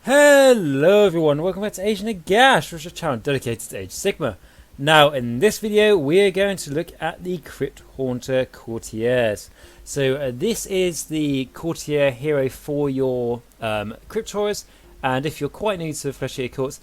Hello everyone, welcome back to Age Nagash, which is a channel dedicated to Age Sigmar. Now in this video we are going to look at the Crypt Haunter Courtiers. So this is the Courtier hero for your Crypt Horrors, and if you're quite new to Fleshy Courts,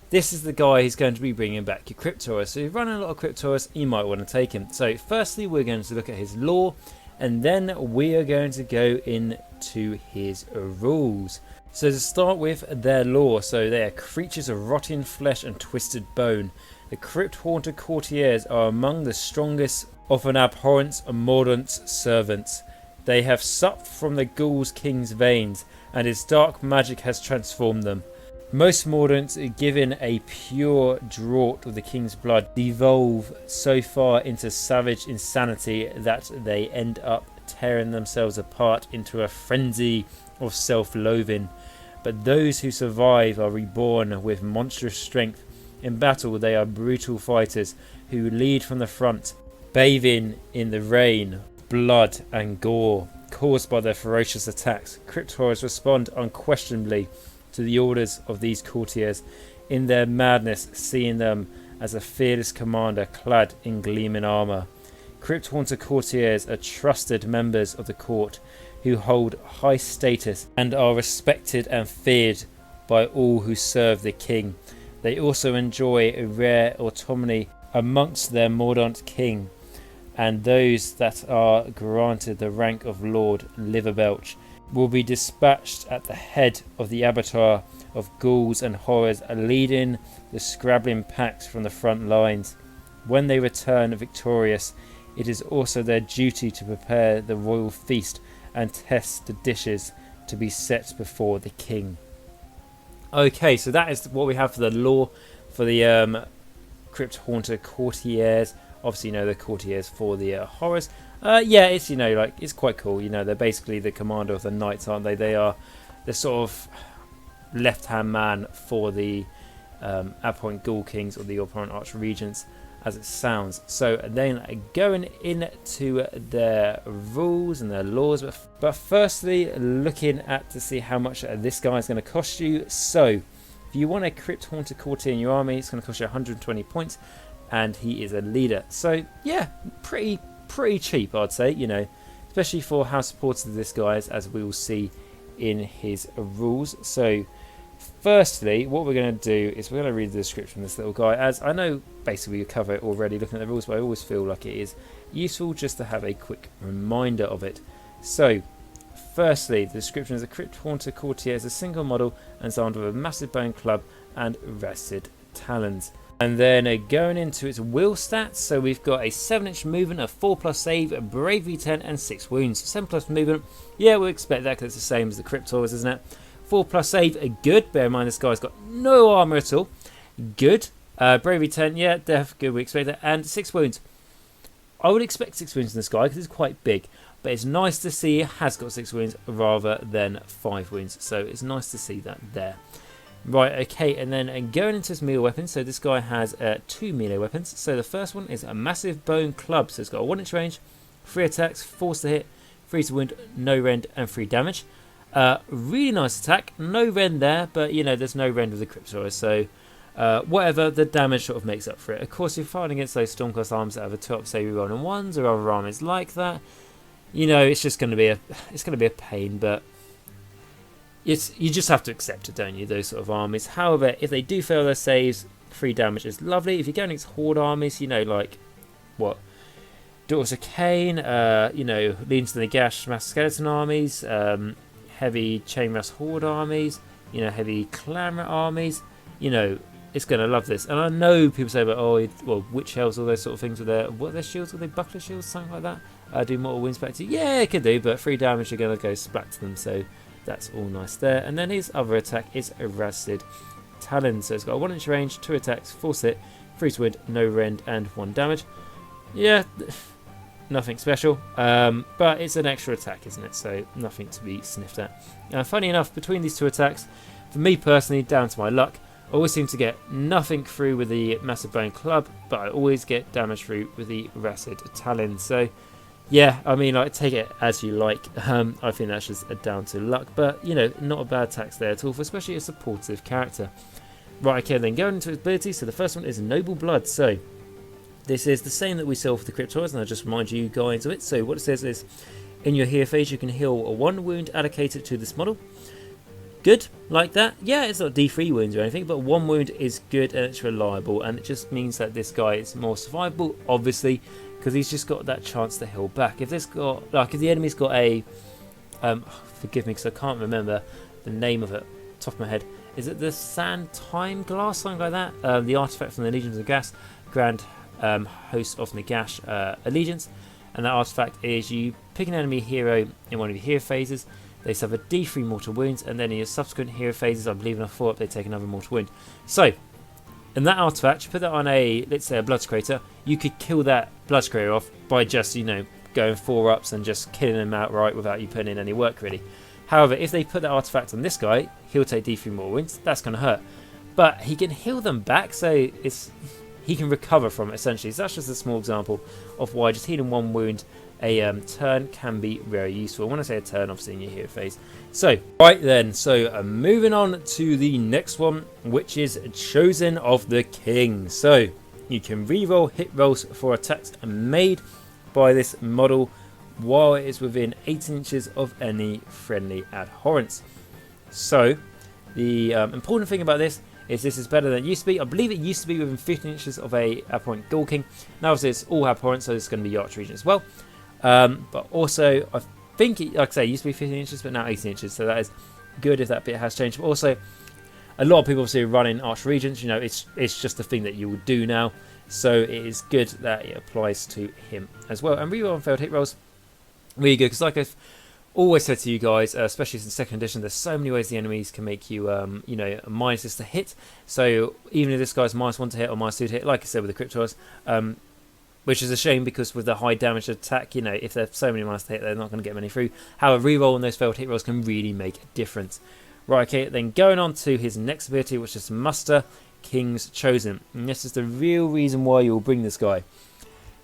this is the guy who's going to be bringing back your Crypt Horrors. So if you're running a lot of Crypt Horrors, you might want to take him. So firstly we're going to look at his lore, and then we are going to go into his rules. So to start with their lore, so they are creatures of rotting flesh and twisted bone. The Crypt Haunter Courtiers are among the strongest of an abhorrent and mordant servants. They have supped from the Ghoul's King's veins, and his dark magic has transformed them. Most mordants, given a pure draught of the King's blood, devolve so far into savage insanity that they end up tearing themselves apart into a frenzy of self-loathing. But those who survive are reborn with monstrous strength. In battle they are brutal fighters who lead from the front, bathing in the rain, blood and gore caused by their ferocious attacks. Crypt Horrors respond unquestionably to the orders of these courtiers, in their madness seeing them as a fearless commander clad in gleaming armour. Crypt Haunter Courtiers are trusted members of the court who hold high status and are respected and feared by all who serve the king. They also enjoy a rare autonomy amongst their mordant king and those that are granted the rank of Lord Liverbelch will be dispatched at the head of the abattoir of ghouls and horrors, leading the scrabbling packs from the front lines. When they return victorious, it is also their duty to prepare the royal feast and test the dishes to be set before the king. Okay, so that is what we have for the lore for the Crypt Haunter Courtiers. Obviously, you know, the courtiers for the horrors. Yeah, it's, you know, like, it's quite cool. You know, they're basically the commander of the knights, aren't they? They are the sort of left-hand man for the abhorrent ghoul kings or the abhorrent archregents, as it sounds. So then going into their rules and their laws, but firstly looking at to see how much this guy is going to cost you. So if you want a Crypt Haunter Courtier in your army, it's going to cost you 120 points, and he is a leader. So yeah, pretty cheap, I'd say, you know, especially for how supported this guy is, as we will see in his rules. So firstly, what we're going to do is we're going to read the description of this little guy, as I know basically we cover it already looking at the rules, but I always feel like it is useful just to have a quick reminder of it. So firstly, the description is: a Crypt Haunter Courtier is a single model and is armed with a massive bone club and rusted talons. And then going into its will stats, so we've got a 7-inch movement, a 4+ save, a bravery 10 and 6 wounds. 7+ movement, yeah, we'll expect that because it's the same as the Crypt Horrors, isn't it? 4+ save, good. Bear in mind this guy's got no armour at all. Good. Bravery 10, yeah, def, good, we expect that. And 6 wounds. I would expect 6 wounds in this guy because he's quite big. But it's nice to see he has got 6 wounds rather than 5 wounds. So it's nice to see that there. Right, okay, and then going into his melee weapons. So this guy has 2 melee weapons. So the first one is a massive bone club. So it's got a 1-inch range, 3 attacks, force to hit, 3 to wound, no rend, and 3 damage. Really nice attack. No rend there, but you know, there's no rend with the Crypt Horrors, so whatever, the damage sort of makes up for it. Of course, you're fighting against those Stormcast arms that have a 2-up save roll on ones or other armies like that. You know, it's just going to be a pain, but you just have to accept it, don't you? Those sort of armies. However, if they do fail their saves, 3 damage is lovely. If you're going against horde armies, you know, like what? Daughters of Cain, you know, leans to the Nagash mass skeleton armies, heavy chainmass horde armies, you know, heavy clamor armies, you know, it's going to love this. And I know people say about, oh, well, witch hells, all those sort of things with their, what are their shields? Are they buckler shields, something like that? Do mortal wounds back to you? Yeah, it could do, but 3 damage, you're going to go splat to them, so that's all nice there. And then his other attack is a rusted talon, so it's got a 1-inch range, 2 attacks, force hit, 3 to wound, no rend, and 1 damage. Yeah, nothing special, but it's an extra attack, isn't it? So nothing to be sniffed at. Funny enough, between these 2 attacks, for me personally, down to my luck, I always seem to get nothing through with the massive bone club, but I always get damage through with the rusted talon. So Yeah, I mean, like, take it as you like. I think that's just down to luck, but you know, not a bad tax there at all, for especially a supportive character. Right, okay, then going into his abilities. So the first one is Noble Blood. So this is the same that we saw for the Crypt Haunter, and I'll just remind you guys of it. So what it says is, in your heal phase, you can heal a 1 wound allocated to this model. Good, like that. Yeah, it's not D3 wounds or anything, but 1 wound is good and it's reliable, and it just means that this guy is more survivable, obviously, because he's just got that chance to heal back. If if the enemy's got a, forgive me because I can't remember the name of it, top of my head. Is it the Sand Time Glass, something like that? The artifact from the Legions of Gas, Grand Host of Nagash Allegiance, and that artifact is you pick an enemy hero in one of your hero phases. They suffer D3 mortal wounds, and then in your subsequent hero phases, I believe in a 4-up, they take another mortal wound. So, in that artifact, you put that on a, let's say, a Blood Crater, you could kill that Blood Crater off by just, you know, going 4-ups and just killing them outright without you putting in any work, really. However, if they put that artifact on this guy, he'll take D3 mortal wounds. That's going to hurt. But he can heal them back, so he can recover from it, essentially. So that's just a small example of why just healing 1 wound a turn can be very useful. When I say a turn, obviously in your hero phase. So, right then, so moving on to the next one, which is Chosen of the King. So, you can reroll hit rolls for attacks made by this model while it is within 18 inches of any friendly abhorrence. So, the important thing about this is better than it used to be. I believe it used to be within 15 inches of a abhorrent Ghoul King. Now, obviously, it's all abhorrent, so it's going to be your region as well. But also, I think, like I say, it used to be 15 inches, but now 18 inches, so that is good if that bit has changed. But also, a lot of people obviously run in Arch Regents, you know, it's just the thing that you will do now, so it is good that it applies to him as well. And reroll on failed hit rolls, really good, because like I've always said to you guys, especially since second edition, there's so many ways the enemies can make you, you know, minuses to hit. So even if this guy's -1 to hit or -2 to hit, like I said with the Crypt Haunter, which is a shame because with the high damage attack, you know, if there's so many minus to hit, they're not going to get many through. However, reroll on those failed hit rolls can really make a difference. Right, okay, then going on to his next ability, which is Muster King's Chosen. And this is the real reason why you'll bring this guy.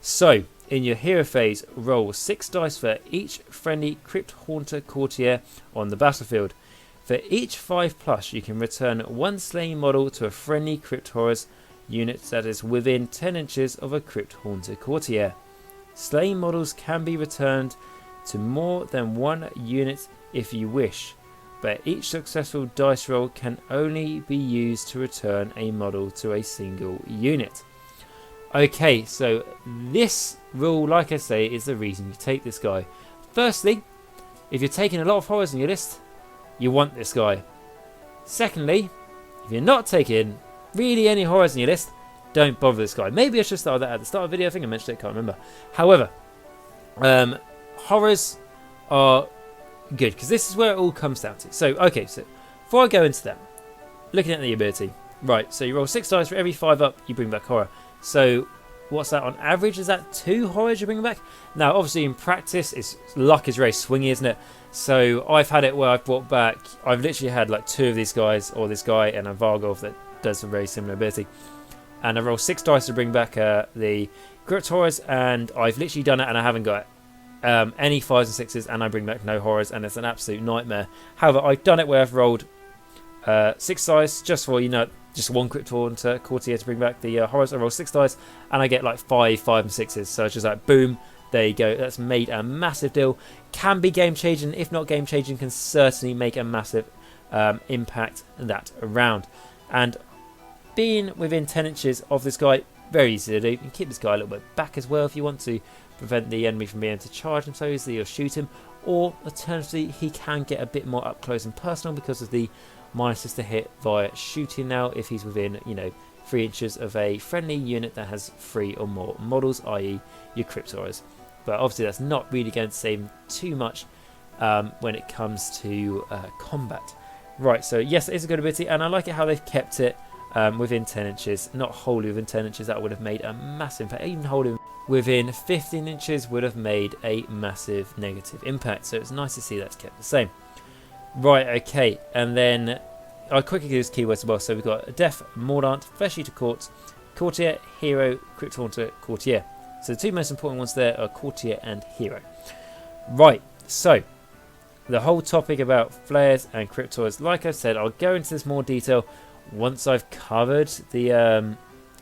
So, in your hero phase, roll 6 dice for each friendly Crypt Haunter Courtier on the battlefield. For each 5+, you can return 1 slain model to a friendly Crypt Horrors unit that is within 10 inches of a Crypt Haunter Courtier. Slain models can be returned to more than 1 unit if you wish, but each successful dice roll can only be used to return a model to a single unit. Okay, so this rule, like I say, is the reason you take this guy. Firstly, if you're taking a lot of horrors in your list, you want this guy. Secondly, if you're not taking really any horrors in your list, don't bother this guy. Maybe I should start that at the start of the video. I think I mentioned it, can't remember. However, horrors are good because this is where it all comes down to. So, okay, so before I go into that, looking at the ability, right? So you roll 6 dice for every 5-up, you bring back horror. So what's that on average? Is that 2 horrors you bring back? Now, obviously, in practice, luck is very swingy, isn't it? So I've had it where I've brought back. I've literally had like 2 of these guys, or this guy and a Vargolf that does a very similar ability, and I roll 6 dice to bring back the Crypt Horrors, and I've literally done it and I haven't got any 5s and 6s, and I bring back no horrors, and it's an absolute nightmare. However, I've done it where I've rolled 6 dice just for, you know, just 1 Crypt Haunter Courtier to bring back the horrors. I roll 6 dice and I get like 5 and 6s, so it's just like boom, there you go. That's made a massive deal. Can be game changing. If not game changing, can certainly make a massive impact that round. And being within 10 inches of this guy, very easy to do. You can keep this guy a little bit back as well if you want to prevent the enemy from being able to charge him so easily or shoot him. Or alternatively, he can get a bit more up close and personal because of the minuses to hit via shooting now if he's within, you know, 3 inches of a friendly unit that has 3 or more models, i.e. your Crypt Horrors. But obviously that's not really going to save him too much when it comes to combat. Right, so yes, it is a good ability, and I like it how they've kept it within 10 inches, not wholly within 10 inches. That would have made a massive impact. Even holding within 15 inches would have made a massive negative impact. So it's nice to see that's kept the same. Right, okay, and then I'll quickly do this keywords as well. So we've got Death, Mordant, Flesh Eater Courtier, Hero, Crypt Haunter Courtier. So the two most important ones there are Courtier and Hero. Right, so the whole topic about flares and cryptoids, like I said, I'll go into this more detail once I've covered the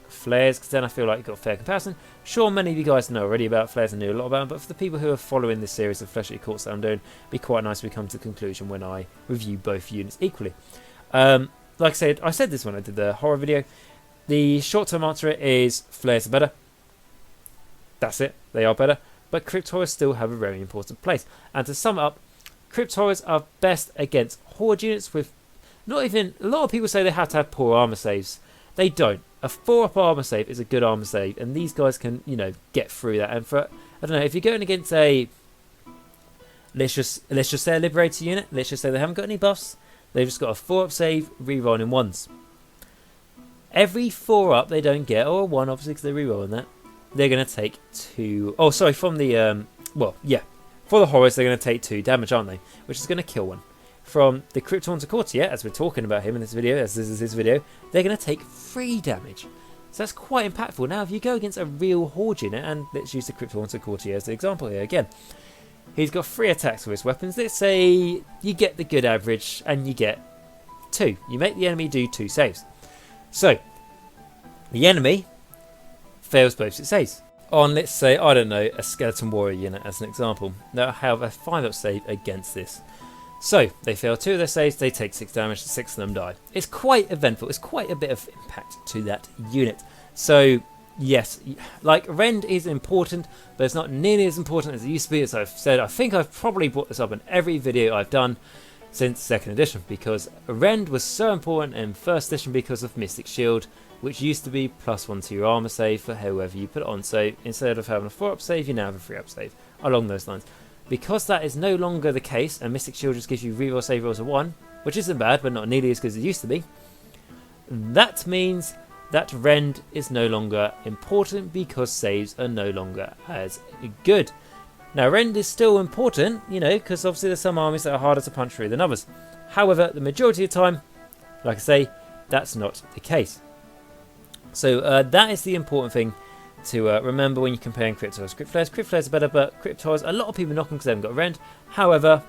flares, because then I feel like you've got a fair comparison. Sure, many of you guys know already about flares and knew a lot about them, but for the people who are following this series of fleshly courts that I'm doing, it'd be quite nice if we come to the conclusion when I review both units equally. Like I said this when I did the horror video. The short-term answer is flares are better. That's it, they are better. But crypt horrors still have a very important place. And to sum it up, crypt horrors are best against horde units with not even... A lot of people say they have to have poor armor saves. They don't. A 4-up armor save is a good armor save, and these guys can, you know, get through that. And for, I don't know, if you're going against a... Let's just say a Liberator unit. Let's just say they haven't got any buffs. They've just got a 4-up save, reroll in 1s. Every 4-up they don't get, or a 1 obviously because they're rerolling that, they're going to take 2... Oh, sorry, from the... well, yeah. For the horrors, they're going to take 2 damage, aren't they? Which is going to kill one. From the Crypt Haunter Courtier, as we're talking about him in this video, as this is his video, they're going to take 3 damage. So that's quite impactful. Now, if you go against a real horde unit, and let's use the Crypt Haunter Courtier as the example here again. He's got 3 attacks with his weapons. Let's say you get the good average, and you get 2. You make the enemy do 2 saves. So, the enemy fails both its saves. On, let's say, I don't know, a Skeleton Warrior unit as an example. They'll have a 5-up save against this. So, they fail 2 of their saves, they take 6 damage, 6 of them die. It's quite eventful, it's quite a bit of impact to that unit. So, yes, like, Rend is important, but it's not nearly as important as it used to be. As I've said, I think I've probably brought this up in every video I've done since 2nd edition, because Rend was so important in 1st edition because of Mystic Shield, which used to be +1 to your armor save for however you put it on. So instead of having a 4-up save, you now have a 3-up save, along those lines. Because that is no longer the case, and Mystic Shield just gives you reroll save rolls of 1, which isn't bad, but not nearly as good as it used to be, that means that Rend is no longer important because saves are no longer as good. Now, Rend is still important, you know, because obviously there's some armies that are harder to punch through than others. However, the majority of the time, like I say, that's not the case. So that is the important thing to remember when you're comparing crypt horrors. Crypt flares are better, but crypt horrors, a lot of people knock them because they haven't got Rend. However,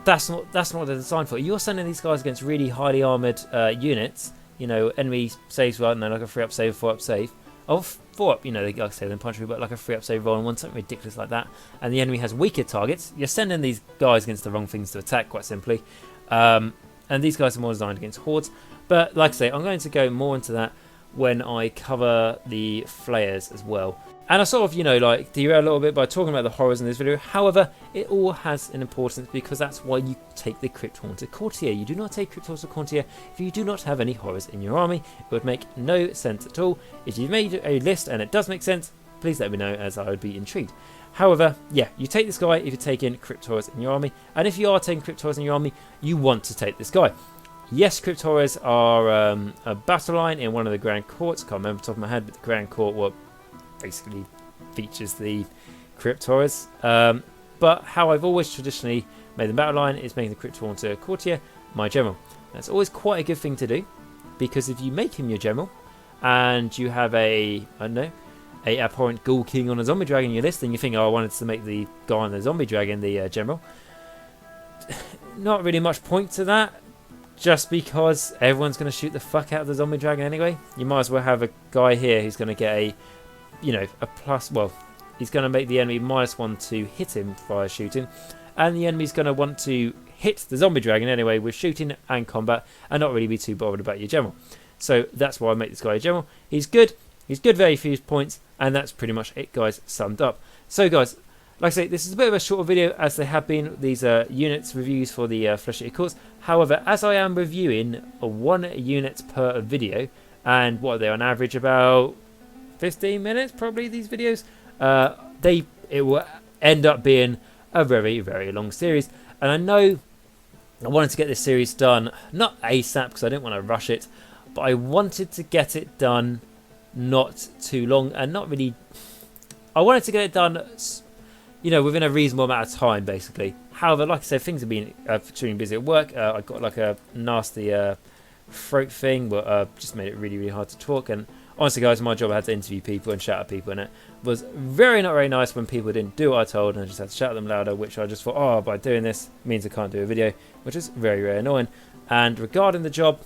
that's not what they're designed for. You're sending these guys against really highly armoured units, you know, enemy saves, well, I don't know, like a 3-up save, 4-up save. Oh, 4-up, you know, like I say, then punch through, but like a 3-up save roll and 1, something ridiculous like that. And the enemy has weaker targets. You're sending these guys against the wrong things to attack, quite simply. And these guys are more designed against hordes. But like I say, I'm going to go more into that when I cover the flares as well. And I sort of, you know, like derail a little bit by talking about the horrors in this video. However, it all has an importance because that's why you take the Crypt Haunter Courtier. You do not take Crypt Haunter Courtier if you do not have any horrors in your army. It would make no sense at all. If you've made a list and it does make sense, please let me know, as I would be intrigued. However, yeah, you take this guy if you're taking Crypt Horrors in your army. And if you are taking Crypt Horrors in your army, you want to take this guy. Yes, Crypt Horrors are a battle line in one of the Grand Courts. Can't remember off the top of my head, but the Grand Court, well, basically features the Crypt Horrors. But how I've always traditionally made the battle line is making the Crypt Haunter Courtier my general. That's always quite a good thing to do, because if you make him your general and you have a, I don't know, a abhorrent Ghoul King on a Zombie Dragon in your list, and you think, oh, I wanted to make the guy on the Zombie Dragon the general. Not really much point to that, just because everyone's going to shoot the fuck out of the Zombie Dragon anyway. You might as well have a guy here who's going to get a, you know, a plus, well, he's going to make the enemy -1 to hit him via shooting, and the enemy's going to want to hit the Zombie Dragon anyway with shooting and combat, and not really be too bothered about your general. So that's why I make this guy a general. He's good very few points, and that's pretty much it, guys, summed up. So guys, like I say, this is a bit of a shorter video, as they have been these units reviews for the Fleshly Courts. However, as I am reviewing 1 unit per video, and what are they on average, about 15 minutes probably, these videos, it will end up being a very, very long series. And I know I wanted to get this series done, not ASAP because I didn't want to rush it, but I wanted to get it done not too long, and not really, I wanted to get it done, you know, within a reasonable amount of time, basically. However, like I said, things have been extremely busy at work. I got like a nasty throat thing, but just made it really, really hard to talk. And honestly, guys, my job I had to interview people and shout at people, and it was not very nice when people didn't do what I told, and I just had to shout at them louder, which I just thought, oh, by doing this means I can't do a video, which is very, very annoying. And regarding the job,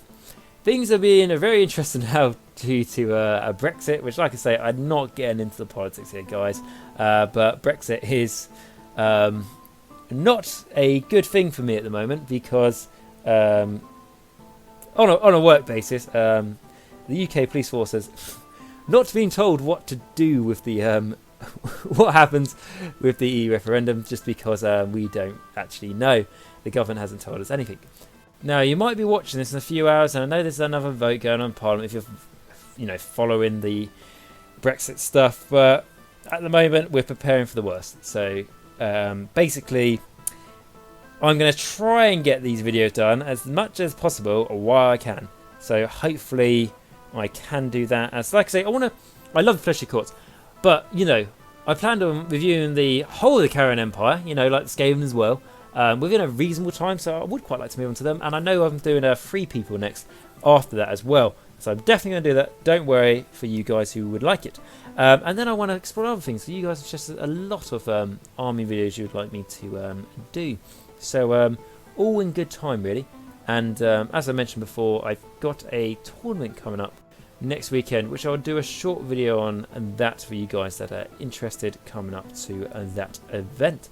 things are being very interesting now due to a Brexit, which, like I say, I'm not getting into the politics here, guys, but Brexit is not a good thing for me at the moment, because on a work basis, the UK police force has not been told what to do with the what happens with the EU referendum, just because we don't actually know. The government hasn't told us anything. Now, you might be watching this in a few hours, and I know there's another vote going on in Parliament if you're following the Brexit stuff, but at the moment we're preparing for the worst. So basically, I'm going to try and get these videos done as much as possible while I can. So hopefully I can do that. As like I say, I love the Fleshy Courts, but I planned on reviewing the whole of the Carrion Empire, like the Skaven as well, within a reasonable time. So I would quite like to move on to them, and I know I'm doing Free People next after that as well. So I'm definitely going to do that. Don't worry, for you guys who would like it. And then I want to explore other things. So you guys have just a lot of army videos you would like me to do. So all in good time, really. And as I mentioned before, I've got a tournament coming up next weekend, which I'll do a short video on, and that for you guys that are interested coming up to that event.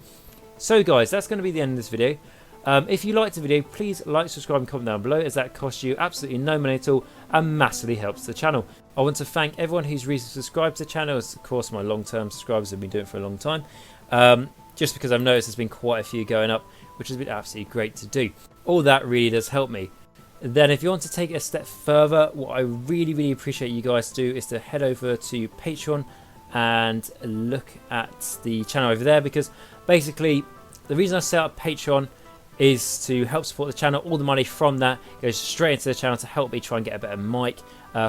So guys, that's going to be the end of this video. If you liked the video, please like, subscribe and comment down below, as that costs you absolutely no money at all and massively helps the channel. I want to thank everyone who's recently subscribed to the channel, as of course my long-term subscribers have been doing it for a long time. Just because I've noticed there's been quite a few going up, which has been absolutely great to do. All that really does help me. Then if you want to take it a step further, what I really, really appreciate you guys do is to head over to Patreon and look at the channel over there, because basically the reason I set up Patreon is to help support the channel. All the money from that goes straight into the channel to help me try and get a better mic,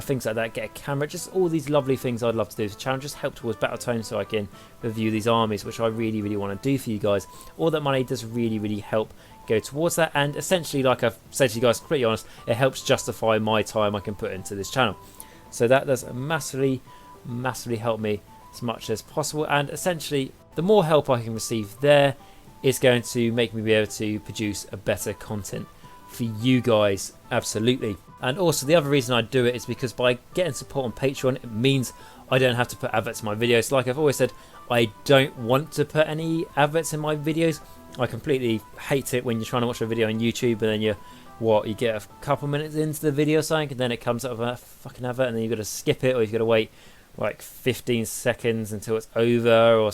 things like that, get a camera, just all these lovely things I'd love to do to the channel, just help towards Battletome so I can review these armies, which I really, really want to do for you guys. All that money does really, really help go towards that, and essentially, like I've said to you guys, completely honest, it helps justify my time I can put into this channel. So that does massively, massively help me as much as possible, and essentially the more help I can receive there is going to make me be able to produce a better content for you guys, absolutely. And also the other reason I do it is because by getting support on Patreon, it means I don't have to put adverts in my videos. Like I've always said, I don't want to put any adverts in my videos. I completely hate it when you're trying to watch a video on YouTube and then you get a couple minutes into the video or something, and then it comes up with a fucking advert, and then you've got to skip it, or you've got to wait like 15 seconds until it's over, or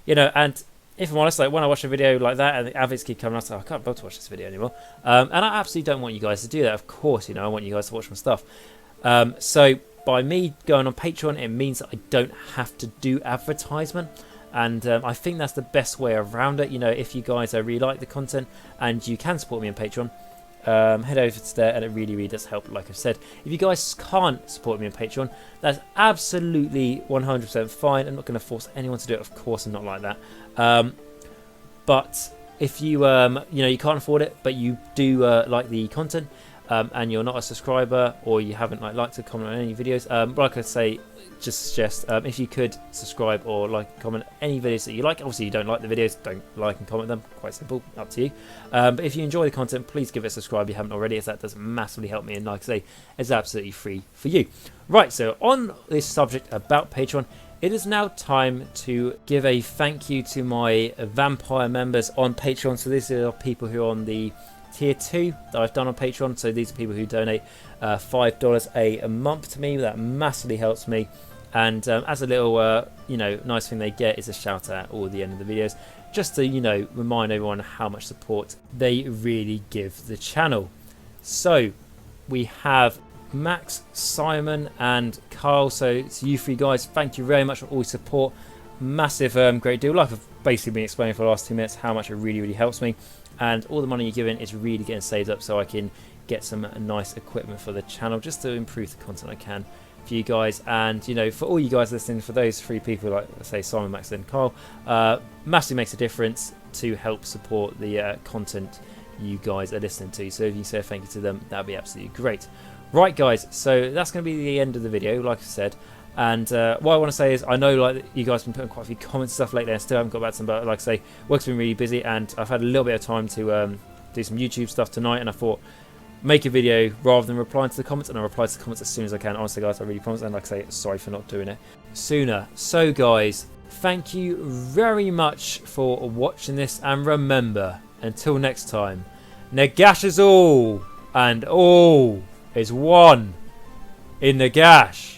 and if I'm honest, like when I watch a video like that and the adverts keep coming, I say, I can't bother to watch this video anymore. And I absolutely don't want you guys to do that. Of course, I want you guys to watch my stuff. So by me going on Patreon, it means that I don't have to do advertisement. And I think that's the best way around it. If you guys really like the content and you can support me on Patreon, head over to there, and it really, really does help, like I've said. If you guys can't support me on Patreon, that's absolutely 100% fine. I'm not going to force anyone to do it, of course. I'm not like that. But if you you can't afford it, but you do like the content, and you're not a subscriber, or you haven't liked or comment on any videos, like I say, just suggest if you could subscribe or comment any videos that you like. Obviously you don't like the videos, don't like and comment them, quite simple, up to you. But if you enjoy the content, please give it a subscribe if you haven't already, as that does massively help me, and like I say, it's absolutely free for you. Right, so on this subject about Patreon, it is now time to give a thank you to my vampire members on Patreon. So these are people who are on the tier 2 that I've done on Patreon. So these are people who donate $5 a month to me. That massively helps me. And as a little nice thing they get is a shout out at all the end of the videos, just to remind everyone how much support they really give the channel. So we have Max, Simon and Carl. So to you three guys, thank you very much for all your support. Massive great deal. Like I've basically been explaining for the last 2 minutes, how much it really, really helps me. And all the money you're giving is really getting saved up so I can get some nice equipment for the channel, just to improve the content I can for you guys. And for all you guys listening, for those 3 people, like I say, Simon, Max and Carl, massively makes a difference to help support the content you guys are listening to. So if you say thank you to them, that'd be absolutely great. Right, guys, so that's going to be the end of the video, like I said. And what I want to say is, I know like you guys have been putting quite a few comments and stuff lately. I still haven't got back to them, but like I say, work's been really busy, and I've had a little bit of time to do some YouTube stuff tonight, and I thought make a video rather than replying to the comments, and I'll reply to the comments as soon as I can. Honestly, guys, I really promise, and like I say, sorry for not doing it sooner. So, guys, thank you very much for watching this, and remember, until next time, Nagash is all, and all is one in Nagash.